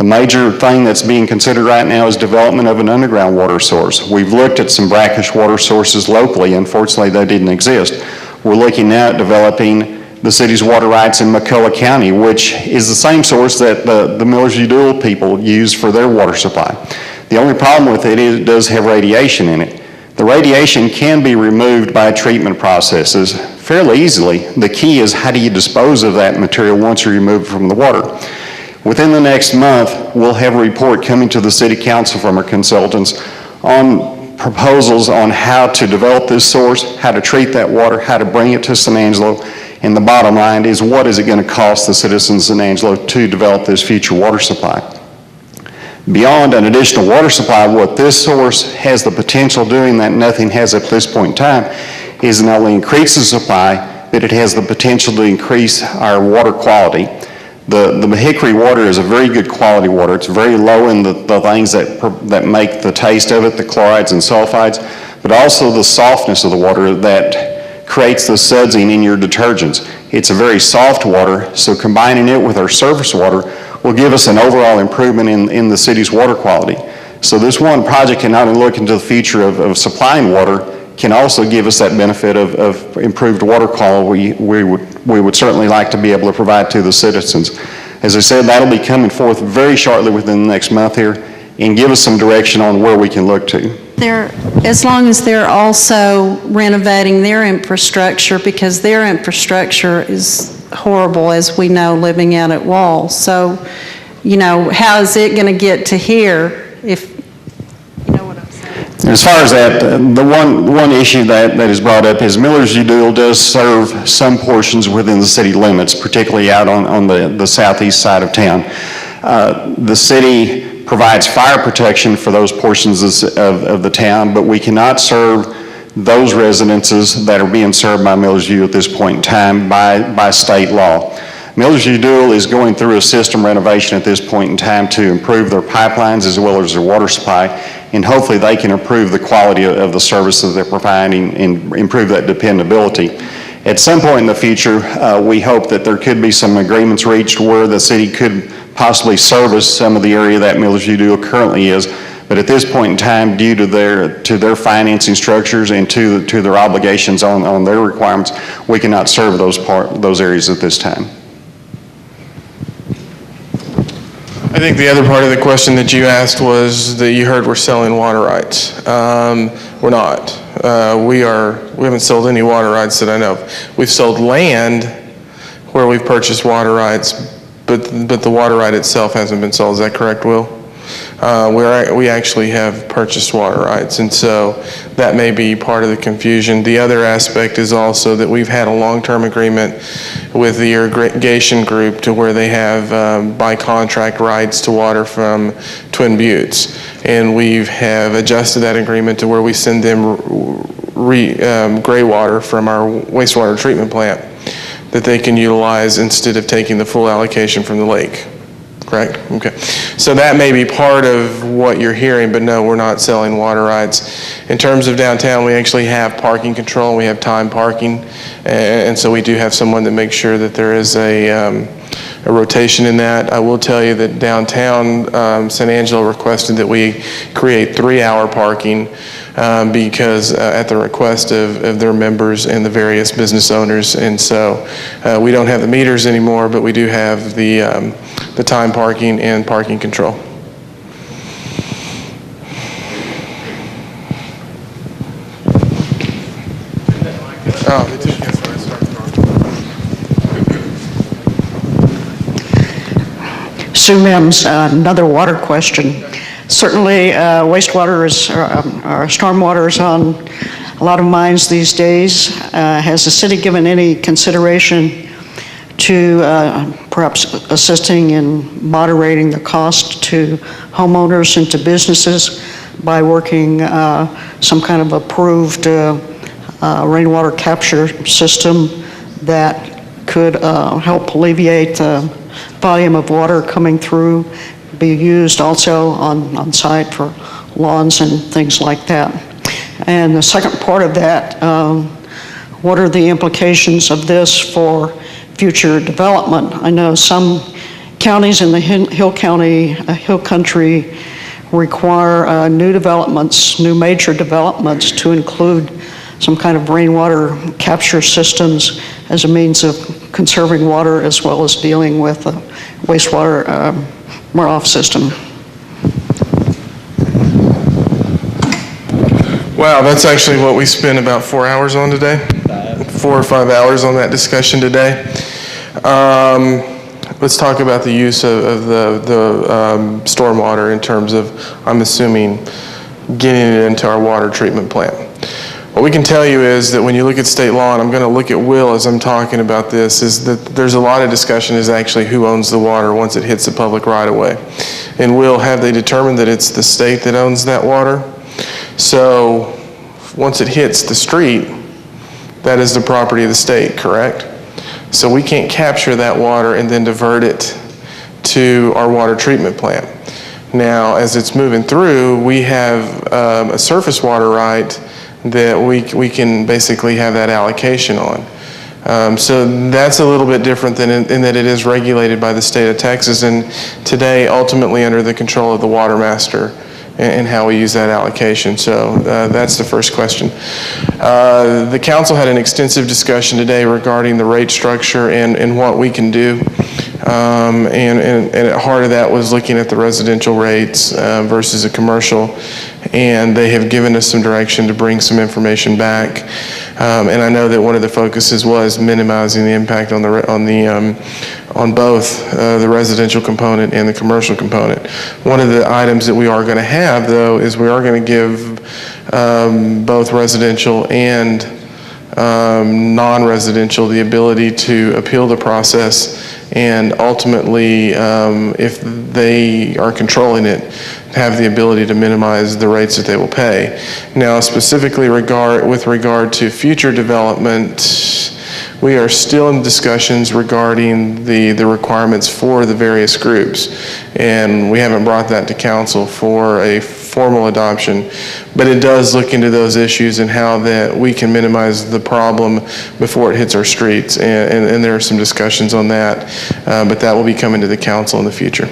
major thing that's being considered right now is development of an underground water source. We've looked at some brackish water sources locally. Unfortunately, they didn't exist. We're looking now at developing the city's water rights in McCullough County, which is the same source that the Millers-Udall people use for their water supply. The only problem with it is it does have radiation in it. The radiation can be removed by treatment processes fairly easily. The key is how do you dispose of that material once you remove it from the water. Within the next month, we'll have a report coming to the City Council from our consultants on proposals on how to develop this source, how to treat that water, how to bring it to San Angelo, and the bottom line is what is it going to cost the citizens of San Angelo to develop this future water supply. Beyond an additional water supply, what this source has the potential of doing that nothing has at this point in time is not only increase the supply, but it has the potential to increase our water quality. The Hickory water is a very good quality water. It's very low in the things that make the taste of it, the chlorides and sulfides, but also the softness of the water that creates the sudsing in your detergents. It's a very soft water, so combining it with our surface water will give us an overall improvement in the city's water quality. So this one project can not only look into the future of supplying water, can also give us that benefit of improved water quality we would certainly like to be able to provide to the citizens. As I said, that'll be coming forth very shortly within the next month here and give us some direction on where we can look to. As long as they're also renovating their infrastructure, because their infrastructure is horrible, as we know, living out at Wall. So, you know, how is it going to get to here if, you know what I'm saying? As far as that, the one issue that is brought up is Millers-Udall does serve some portions within the city limits, particularly out on the southeast side of town. The city provides fire protection for those portions of the town, but we cannot serve those residences that are being served by Millers-Udall at this point in time by state law. Millers-Udall is going through a system renovation at this point in time to improve their pipelines as well as their water supply, and hopefully they can improve the quality of the services they're providing and improve that dependability. At some point in the future, we hope that there could be some agreements reached where the city could possibly service some of the area that Millers-Udall currently is. But at this point in time, due to their financing structures and to their obligations on their requirements, we cannot serve those areas at this time. I think the other part of the question that you asked was that you heard we're selling water rights. We're not. We haven't sold any water rights that I know of. We've sold land where we've purchased water rights, but the water right itself hasn't been sold. Is that correct, Will? We actually have purchased water rights, and so that may be part of the confusion. The other aspect is also that we've had a long-term agreement with the irrigation group to where they have by contract rights to water from Twin Buttes, and we have adjusted that agreement to where we send them gray water from our wastewater treatment plant that they can utilize instead of taking the full allocation from the lake. Correct? Okay. So that may be part of what you're hearing, but no, we're not selling water rights. In terms of downtown, we actually have parking control. We have time parking, and so we do have someone that makes sure that there is a rotation in that. I will tell you that downtown, San Angelo requested that we create 3-hour parking because at the request of their members and the various business owners. And so we don't have the meters anymore, but we do have the time parking and parking control. Sue Mims, another water question. Certainly, wastewater or stormwater is on a lot of minds these days. Has the city given any consideration to perhaps assisting in moderating the cost to homeowners and to businesses by working some kind of approved rainwater capture system that could help alleviate the volume of water coming through, be used also on site for lawns and things like that? And the second part of that, what are the implications of this for future development? I know some counties in the hill country require new developments, new major developments to include some kind of rainwater capture systems as a means of conserving water as well as dealing with the wastewater runoff system. Wow, that's actually what we spent about 4 hours on today. 4 or 5 hours on that discussion today. Let's talk about the use of the stormwater in terms of, I'm assuming, getting it into our water treatment plant. What we can tell you is that when you look at state law, and I'm going to look at Will as I'm talking about this, is that there's a lot of discussion as actually who owns the water once it hits the public right-of-way. And Will, have they determined that it's the state that owns that water? So once it hits the street, that is the property of the state, correct? So we can't capture that water and then divert it to our water treatment plant. Now, as it's moving through, we have a surface water right that we can basically have that allocation on. So that's a little bit different than in that it is regulated by the state of Texas, and today ultimately under the control of the water master and how we use that allocation. So that's the first question. The council had an extensive discussion today regarding the rate structure and what we can do. And at heart of that was looking at the residential rates versus the commercial. And they have given us some direction to bring some information back. And I know that one of the focuses was minimizing the impact on both the residential component and the commercial component. One of the items that we are going to have, though, is we are going to give both residential and non-residential the ability to appeal the process, and ultimately, if they are controlling it, have the ability to minimize the rates that they will pay. Now, specifically with regard to future development, we are still in discussions regarding the requirements for the various groups, and we haven't brought that to council for a formal adoption, but it does look into those issues and how that we can minimize the problem before it hits our streets, and there are some discussions on that, but that will be coming to the council in the future.